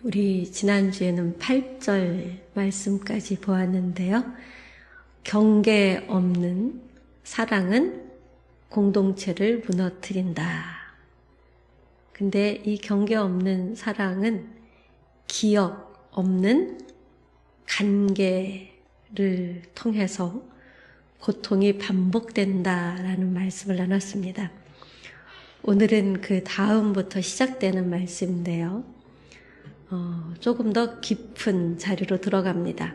우리 지난주에는 8절 말씀까지 보았는데요. 경계 없는 사랑은 공동체를 무너뜨린다. 근데 이 경계 없는 사랑은 기억 없는 관계를 통해서 고통이 반복된다라는 말씀을 나눴습니다. 오늘은 그 다음부터 시작되는 말씀인데요. 조금 더 깊은 자리로 들어갑니다.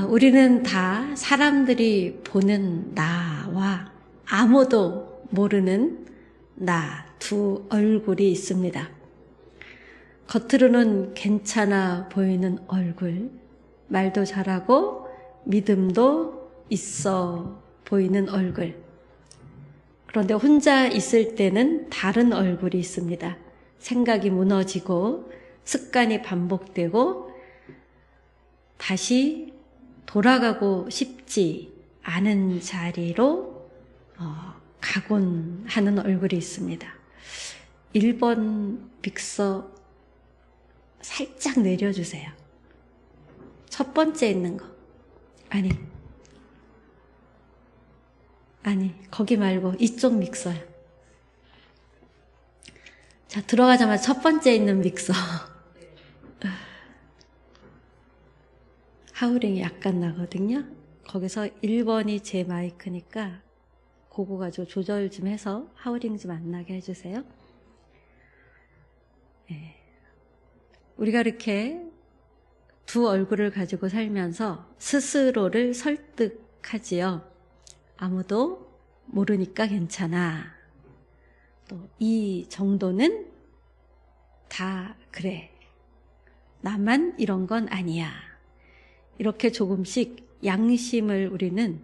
우리는 다 사람들이 보는 나와 아무도 모르는 나 두 얼굴이 있습니다. 겉으로는 괜찮아 보이는 얼굴, 말도 잘하고 믿음도 있어 보이는 얼굴. 그런데 혼자 있을 때는 다른 얼굴이 있습니다. 생각이 무너지고 습관이 반복되고 다시 돌아가고 싶지 않은 자리로 가곤 하는 얼굴이 있습니다. 1번 믹서 살짝 내려주세요. 첫 번째 있는 거. 아니 거기 말고 이쪽 믹서요. 자, 들어가자마자 첫 번째 있는 믹서. 하우링이 약간 나거든요. 거기서 1번이 제 마이크니까 그거 가지고 조절 좀 해서 하우링 좀 안 나게 해주세요. 네. 우리가 이렇게 두 얼굴을 가지고 살면서 스스로를 설득하지요. 아무도 모르니까 괜찮아. 또 이 정도는 다 그래. 나만 이런 건 아니야. 이렇게 조금씩 양심을 우리는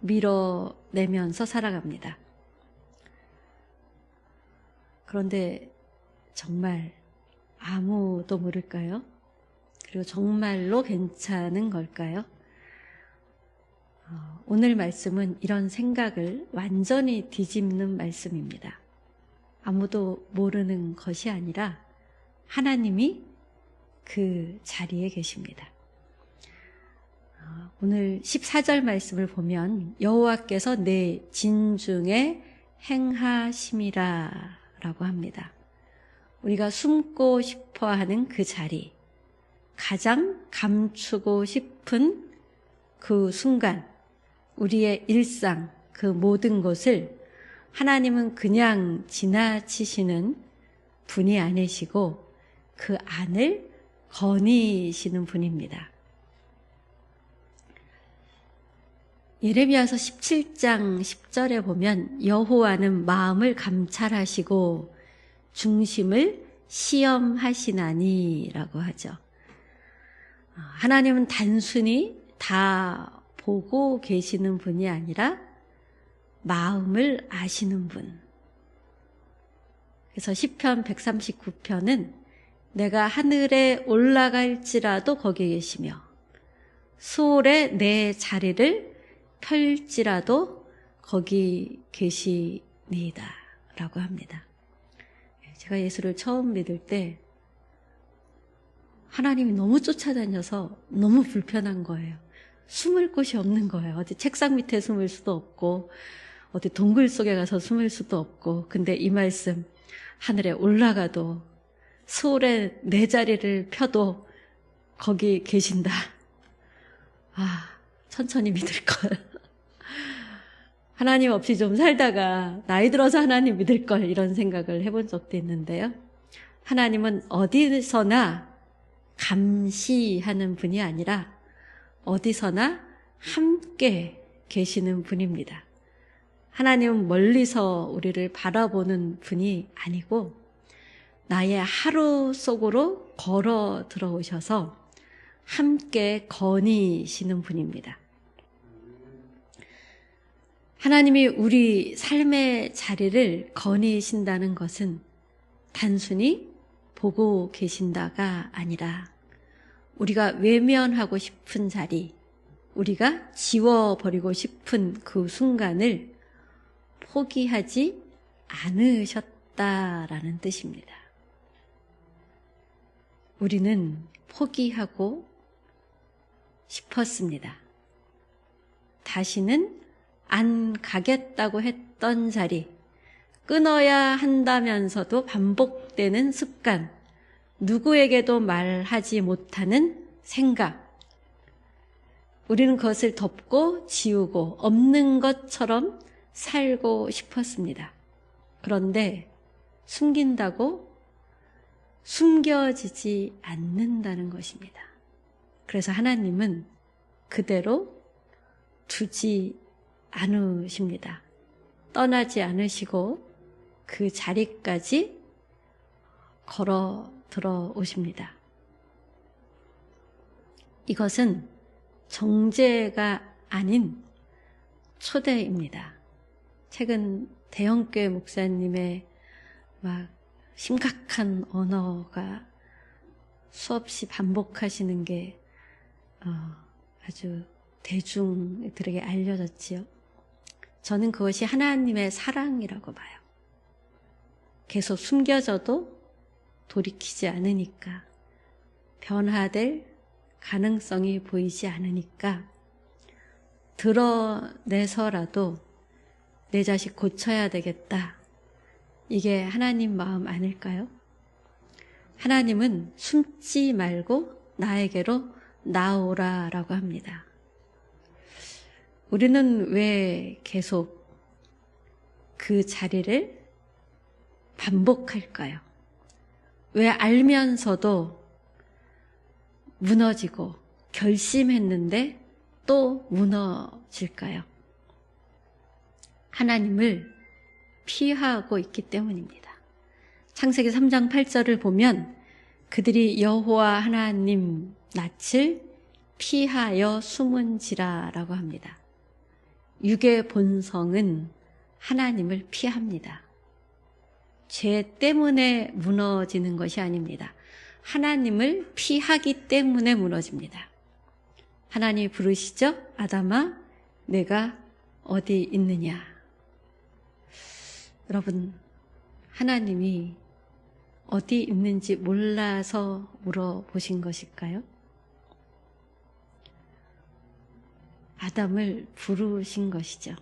밀어내면서 살아갑니다. 그런데 정말 아무도 모를까요? 그리고 정말로 괜찮은 걸까요? 오늘 말씀은 이런 생각을 완전히 뒤집는 말씀입니다. 아무도 모르는 것이 아니라 하나님이 그 자리에 계십니다. 오늘 14절 말씀을 보면 여호와께서 내 진중에 행하심이라 라고 합니다. 우리가 숨고 싶어하는 그 자리, 가장 감추고 싶은 그 순간, 우리의 일상, 그 모든 것을 하나님은 그냥 지나치시는 분이 아니시고 그 안을 거니시는 분입니다. 예레미야서 17장 10절에 보면 여호와는 마음을 감찰하시고 중심을 시험하시나니 라고 하죠. 하나님은 단순히 다 보고 계시는 분이 아니라 마음을 아시는 분. 그래서 시편 139편은 내가 하늘에 올라갈지라도 거기 계시며 수월에 내 자리를 펼지라도 거기 계시니이다 라고 합니다. 제가 예수를 처음 믿을 때 하나님이 너무 쫓아다녀서 너무 불편한 거예요. 숨을 곳이 없는 거예요. 어디 책상 밑에 숨을 수도 없고 어디 동굴 속에 가서 숨을 수도 없고. 근데 이 말씀, 하늘에 올라가도 수월에 내 자리를 펴도 거기 계신다. 천천히 믿을 걸. 하나님 없이 좀 살다가 나이 들어서 하나님 믿을 걸, 이런 생각을 해본 적도 있는데요. 하나님은 어디서나 감시하는 분이 아니라 어디서나 함께 계시는 분입니다. 하나님은 멀리서 우리를 바라보는 분이 아니고 나의 하루 속으로 걸어 들어오셔서 함께 거니시는 분입니다. 하나님이 우리 삶의 자리를 거니신다는 것은 단순히 보고 계신다가 아니라 우리가 외면하고 싶은 자리, 우리가 지워버리고 싶은 그 순간을 포기하지 않으셨다라는 뜻입니다. 우리는 포기하고 싶었습니다. 다시는 안 가겠다고 했던 자리, 끊어야 한다면서도 반복되는 습관, 누구에게도 말하지 못하는 생각, 우리는 그것을 덮고 지우고 없는 것처럼 살고 싶었습니다. 그런데 숨긴다고 숨겨지지 않는다는 것입니다. 그래서 하나님은 그대로 두지 않으십니다. 떠나지 않으시고 그 자리까지 걸어 들어오십니다. 이것은 정죄가 아닌 초대입니다. 최근 대형교회 목사님의 막 심각한 언어가 수없이 반복하시는 게 아주 대중들에게 알려졌지요. 저는 그것이 하나님의 사랑이라고 봐요. 계속 숨겨져도 돌이키지 않으니까, 변화될 가능성이 보이지 않으니까 드러내서라도 내 자식 고쳐야 되겠다. 이게 하나님 마음 아닐까요? 하나님은 숨지 말고 나에게로 나오라라고 합니다. 우리는 왜 계속 그 자리를 반복할까요? 왜 알면서도 무너지고 결심했는데 또 무너질까요? 하나님을 피하고 있기 때문입니다. 창세기 3장 8절을 보면 그들이 여호와 하나님 낯을 피하여 숨은지라라고 합니다. 육의 본성은 하나님을 피합니다. 죄 때문에 무너지는 것이 아닙니다. 하나님을 피하기 때문에 무너집니다. 하나님이 부르시죠? 아담아, 내가 어디 있느냐? 여러분, 하나님이 어디 있는지 몰라서 물어보신 것일까요? 아담을 부르신 것이죠.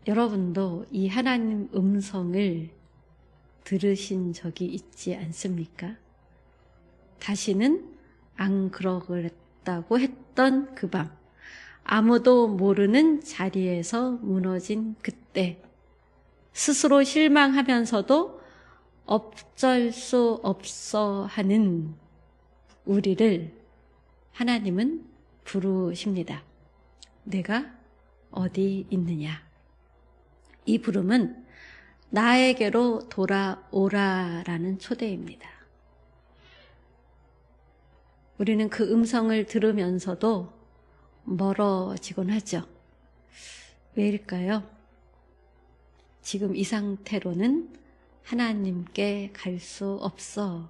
여러분도 이 하나님 음성을 들으신 적이 있지 않습니까? 다시는 안 그러겠다고 했던 그 밤, 아무도 모르는 자리에서 무너진 그때, 스스로 실망하면서도 어쩔 수 없어 하는 우리를 하나님은 부르십니다. 내가 어디 있느냐? 이 부름은 나에게로 돌아오라라는 초대입니다. 우리는 그 음성을 들으면서도 멀어지곤 하죠. 왜일까요? 지금 이 상태로는 하나님께 갈 수 없어.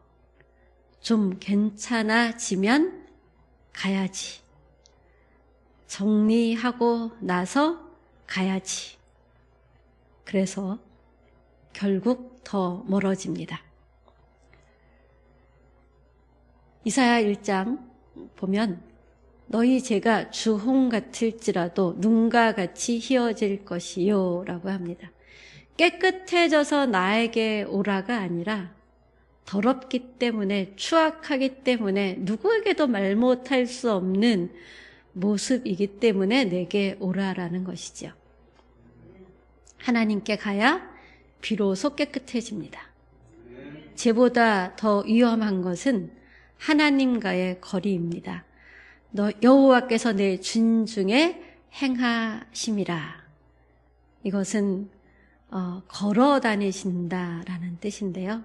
좀 괜찮아지면 가야지. 정리하고 나서 가야지. 그래서 결국 더 멀어집니다. 이사야 1장 보면 너희 죄가 주홍 같을지라도 눈과 같이 희어질 것이요 라고 합니다. 깨끗해져서 나에게 오라가 아니라 더럽기 때문에, 추악하기 때문에, 누구에게도 말 못할 수 없는 모습이기 때문에 내게 오라라는 것이죠. 하나님께 가야 비로소 깨끗해집니다. 죄보다 더 위험한 것은 하나님과의 거리입니다. 여호와께서 내 준중에 행하심이라. 이것은 걸어 다니신다라는 뜻인데요.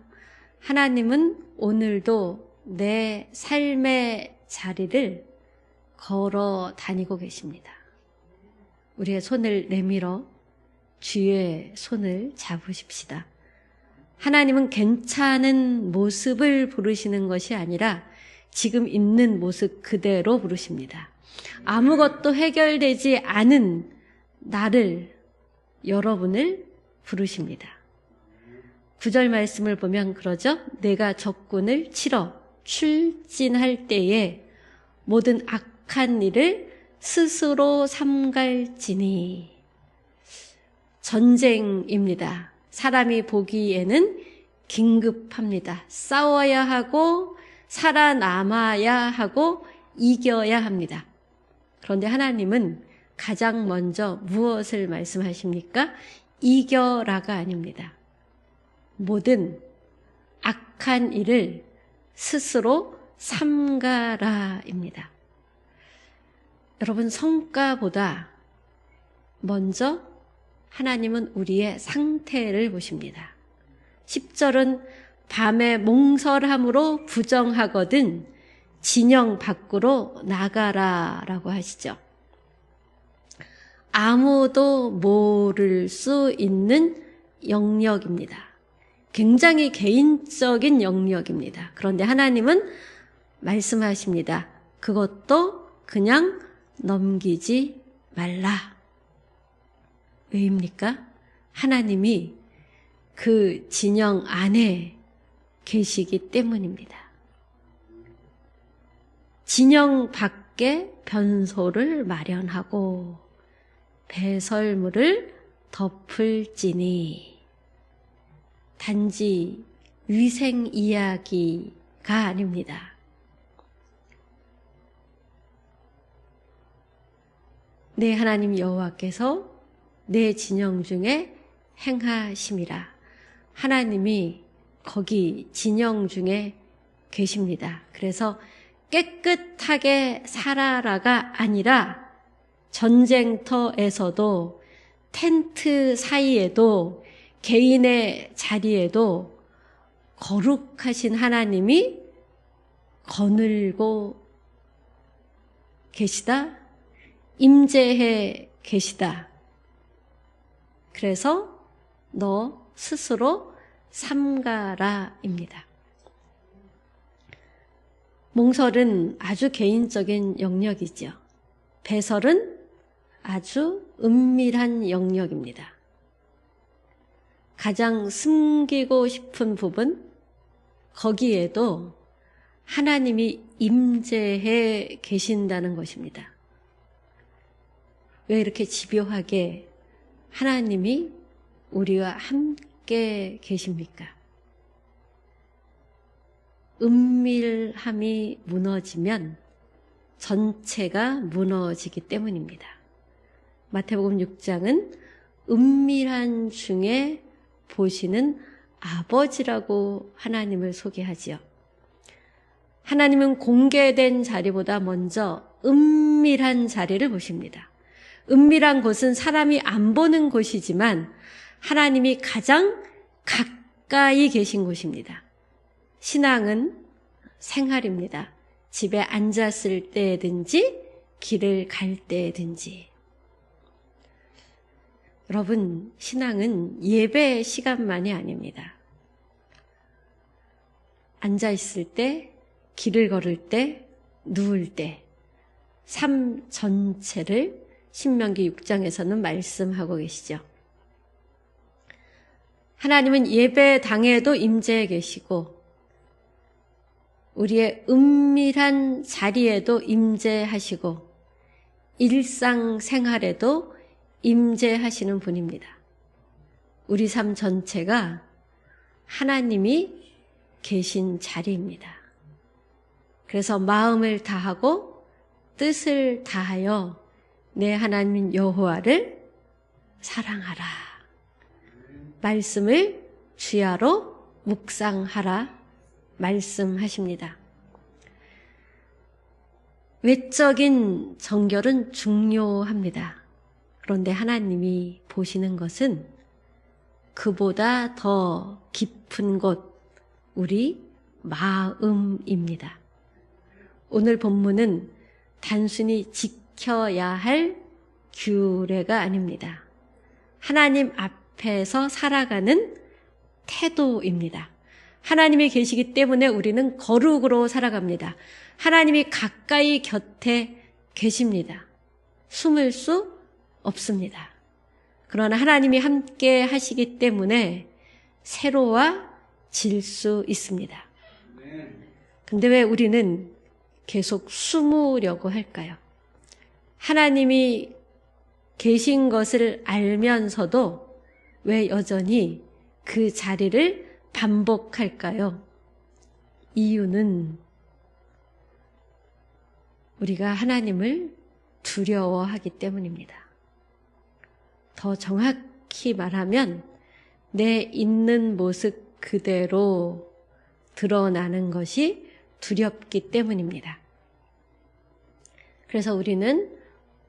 하나님은 오늘도 내 삶의 자리를 걸어 다니고 계십니다. 우리의 손을 내밀어 주의 손을 잡으십시다. 하나님은 괜찮은 모습을 부르시는 것이 아니라 지금 있는 모습 그대로 부르십니다. 아무것도 해결되지 않은 나를, 여러분을 부르십니다. 9절 말씀을 보면 그러죠. 내가 적군을 치러 출진할 때에 모든 악한 일을 스스로 삼갈지니. 전쟁입니다. 사람이 보기에는 긴급합니다. 싸워야 하고 살아남아야 하고 이겨야 합니다. 그런데 하나님은 가장 먼저 무엇을 말씀하십니까? 이겨라가 아닙니다. 모든 악한 일을 스스로 삼가라입니다. 여러분, 성과보다 먼저 하나님은 우리의 상태를 보십니다. 10절은 밤에 몽설함으로 부정하거든 진영 밖으로 나가라라고 하시죠. 아무도 모를 수 있는 영역입니다. 굉장히 개인적인 영역입니다. 그런데 하나님은 말씀하십니다. 그것도 그냥 넘기지 말라. 왜입니까? 하나님이 그 진영 안에 계시기 때문입니다. 진영 밖에 변소를 마련하고 배설물을 덮을지니. 단지 위생 이야기가 아닙니다. 내 하나님 여호와께서 내 진영 중에 행하심이라. 하나님이 거기 진영 중에 계십니다. 그래서 깨끗하게 살아라가 아니라 전쟁터에서도 텐트 사이에도 개인의 자리에도 거룩하신 하나님이 거늘고 계시다, 임재해 계시다. 그래서 너 스스로 삼가라입니다. 몽설은 아주 개인적인 영역이죠. 배설은 아주 은밀한 영역입니다. 가장 숨기고 싶은 부분, 거기에도 하나님이 임재해 계신다는 것입니다. 왜 이렇게 집요하게 하나님이 우리와 함께 계십니까? 은밀함이 무너지면 전체가 무너지기 때문입니다. 마태복음 6장은 은밀한 중에 보시는 아버지라고 하나님을 소개하지요. 하나님은 공개된 자리보다 먼저 은밀한 자리를 보십니다. 은밀한 곳은 사람이 안 보는 곳이지만 하나님이 가장 가까이 계신 곳입니다. 신앙은 생활입니다. 집에 앉았을 때든지 길을 갈 때든지. 여러분, 신앙은 예배 시간만이 아닙니다. 앉아있을 때, 길을 걸을 때, 누울 때, 삶 전체를 신명기 6장에서는 말씀하고 계시죠. 하나님은 예배당에도 임재해 계시고 우리의 은밀한 자리에도 임재하시고 일상생활에도 임재하시는 분입니다. 우리 삶 전체가 하나님이 계신 자리입니다. 그래서 마음을 다하고 뜻을 다하여 내 하나님 여호와를 사랑하라. 말씀을 주야로 묵상하라 말씀하십니다. 외적인 정결은 중요합니다. 그런데 하나님이 보시는 것은 그보다 더 깊은 곳, 우리 마음입니다. 오늘 본문은 단순히 지켜야 할 규례가 아닙니다. 하나님 앞에서 살아가는 태도입니다. 하나님이 계시기 때문에 우리는 거룩으로 살아갑니다. 하나님이 가까이 곁에 계십니다. 숨을 수 없습니다. 그러나 하나님이 함께 하시기 때문에 새로워질 수 있습니다. 근데 왜 우리는 계속 숨으려고 할까요? 하나님이 계신 것을 알면서도 왜 여전히 그 자리를 반복할까요? 이유는 우리가 하나님을 두려워하기 때문입니다. 더 정확히 말하면 내 있는 모습 그대로 드러나는 것이 두렵기 때문입니다. 그래서 우리는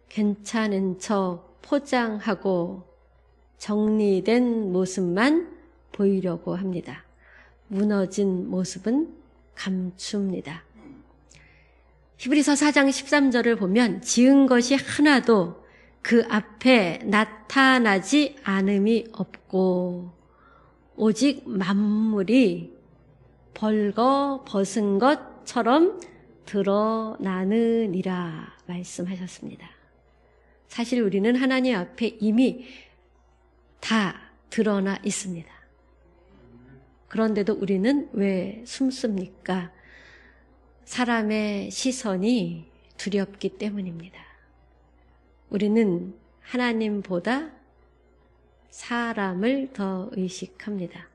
괜찮은 척 포장하고 정리된 모습만 보이려고 합니다. 무너진 모습은 감춥니다. 히브리서 4장 13절을 보면 지은 것이 하나도 그 앞에 나타나지 않음이 없고 오직 만물이 벌거 벗은 것처럼 드러나느니라 말씀하셨습니다. 사실 우리는 하나님 앞에 이미 다 드러나 있습니다. 그런데도 우리는 왜 숨습니까? 사람의 시선이 두렵기 때문입니다. 우리는 하나님보다 사람을 더 의식합니다.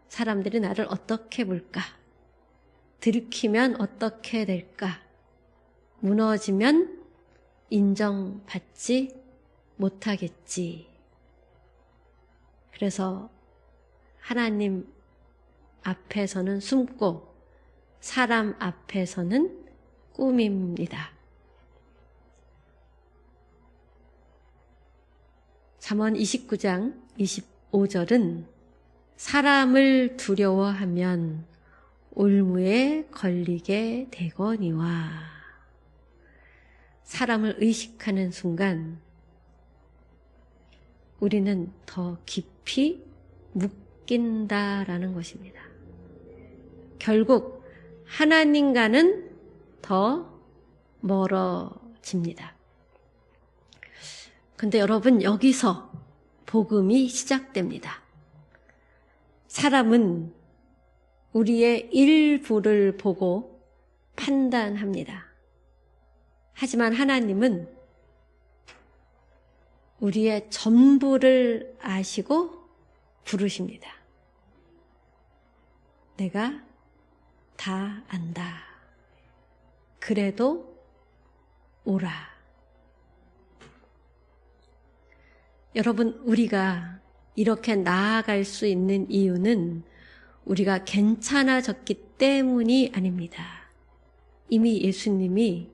사람들이 나를 어떻게 볼까? 들키면 어떻게 될까? 무너지면 인정받지 못하겠지. 그래서 하나님 앞에서는 숨고 사람 앞에서는 꾸밉니다. 잠언 29장 25절은 사람을 두려워하면 올무에 걸리게 되거니와 사람을 의식하는 순간 우리는 더 깊이 묶인다라는 것입니다. 결국 하나님과는 더 멀어집니다. 근데 여러분 여기서 복음이 시작됩니다. 사람은 우리의 일부를 보고 판단합니다. 하지만 하나님은 우리의 전부를 아시고 부르십니다. 내가 다 안다. 그래도 오라. 여러분, 우리가 이렇게 나아갈 수 있는 이유는 우리가 괜찮아졌기 때문이 아닙니다. 이미 예수님이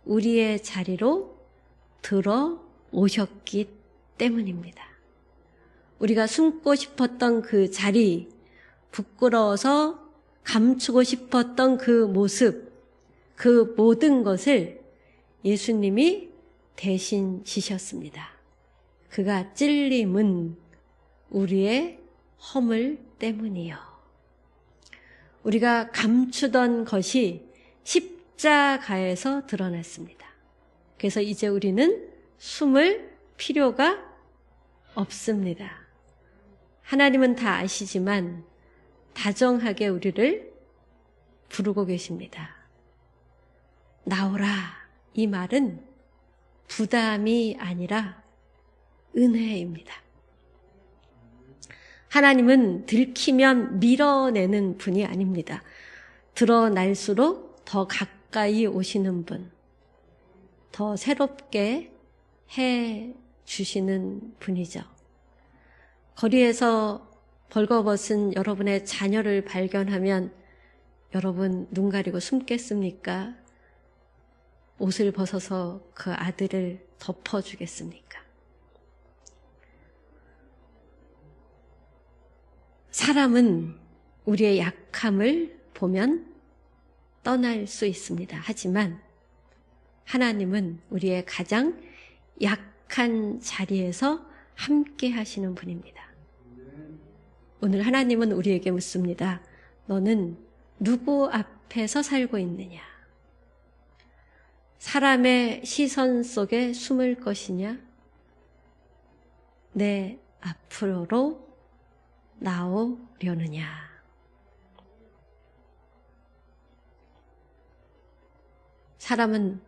우리의 자리로 들어오셨기 때문입니다. 우리가 숨고 싶었던 그 자리, 부끄러워서 감추고 싶었던 그 모습, 그 모든 것을 예수님이 대신 지셨습니다. 그가 찔림은 우리의 허물 때문이요. 우리가 감추던 것이 십자가에서 드러났습니다. 그래서 이제 우리는 숨을 필요가 없습니다. 하나님은 다 아시지만 다정하게 우리를 부르고 계십니다. 나오라. 이 말은 부담이 아니라 은혜입니다. 하나님은 들키면 밀어내는 분이 아닙니다. 드러날수록 더 가까이 오시는 분, 더 새롭게 해 주시는 분이죠. 거리에서 벌거벗은 여러분의 자녀를 발견하면 여러분 눈 가리고 숨겠습니까? 옷을 벗어서 그 아들을 덮어주겠습니까? 사람은 우리의 약함을 보면 떠날 수 있습니다. 하지만 하나님은 우리의 가장 약한 자리에서 함께 하시는 분입니다. 오늘 하나님은 우리에게 묻습니다. 너는 누구 앞에서 살고 있느냐? 사람의 시선 속에 숨을 것이냐? 내 앞으로 나오려느냐. 사람은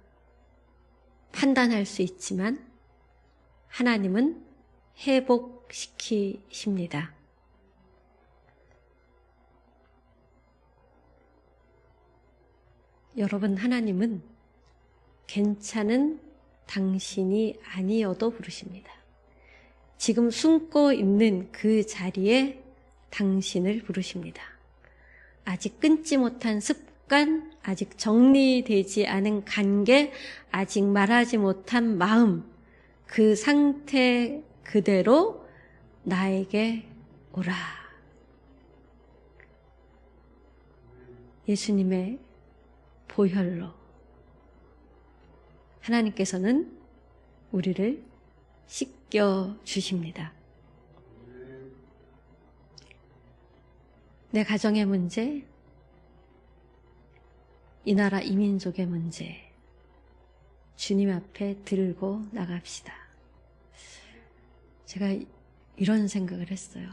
판단할 수 있지만 하나님은 회복시키십니다. 여러분, 하나님은 괜찮은 당신이 아니어도 부르십니다. 지금 숨고 있는 그 자리에 당신을 부르십니다. 아직 끊지 못한 습관, 아직 정리되지 않은 관계, 아직 말하지 못한 마음, 그 상태 그대로 나에게 오라. 예수님의 보혈로 하나님께서는 우리를 씻겨 주십니다. 내 가정의 문제, 이 나라 이 민족의 문제, 주님 앞에 들고 나갑시다. 제가 이런 생각을 했어요.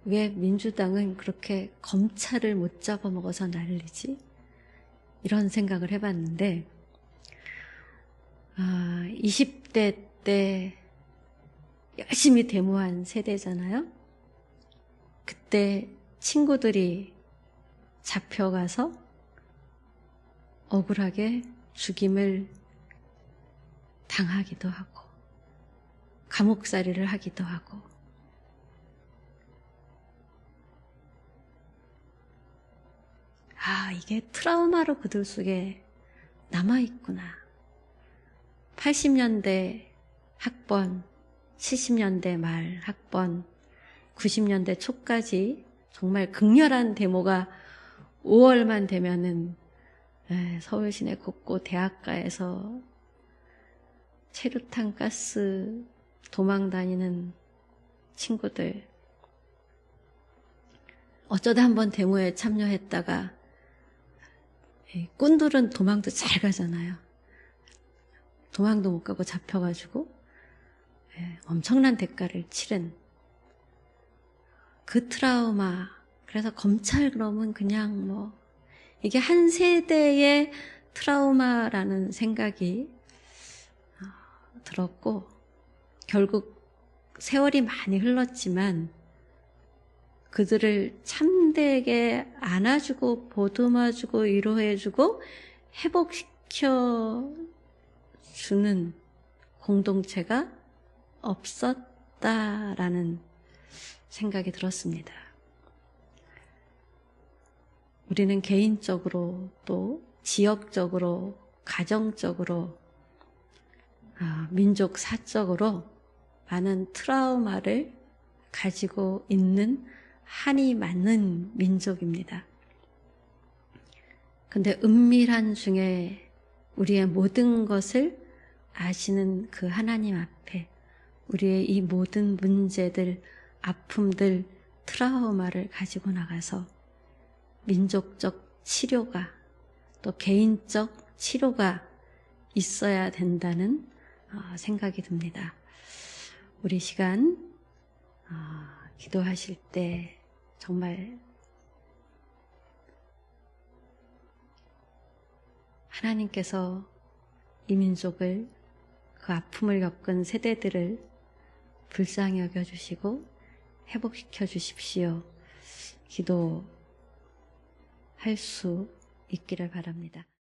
왜 민주당은 그렇게 검찰을 못 잡아먹어서 난리지? 이런 생각을 해봤는데 20대 때 열심히 데모한 세대잖아요. 그때 친구들이 잡혀가서 억울하게 죽임을 당하기도 하고 감옥살이를 하기도 하고 이게 트라우마로 그들 속에 남아있구나. 80년대 학번, 70년대 말 학번, 90년대 초까지 정말 극렬한 데모가 5월만 되면은 서울 시내 곳곳 대학가에서 체류탄 가스 도망 다니는 친구들, 어쩌다 한번 데모에 참여했다가 꾼들은 도망도 잘 가잖아요. 도망도 못 가고 잡혀가지고 엄청난 대가를 치른 그 트라우마. 그래서 검찰 그러면 그냥 이게 한 세대의 트라우마라는 생각이 들었고, 결국 세월이 많이 흘렀지만 그들을 참되게 안아주고 보듬어주고 위로해주고 회복시켜주는 공동체가 없었다라는 생각이 들었습니다. 우리는 개인적으로 또 지역적으로 가정적으로 민족 사적으로 많은 트라우마를 가지고 있는 한이 많은 민족입니다. 근데 은밀한 중에 우리의 모든 것을 아시는 그 하나님 앞에 우리의 이 모든 문제들, 아픔들, 트라우마를 가지고 나가서 민족적 치료가 또 개인적 치료가 있어야 된다는 생각이 듭니다. 우리 시간 기도하실 때 정말 하나님께서 이 민족을, 그 아픔을 겪은 세대들을 불쌍히 여겨주시고 회복시켜 주십시오. 기도할 수 있기를 바랍니다.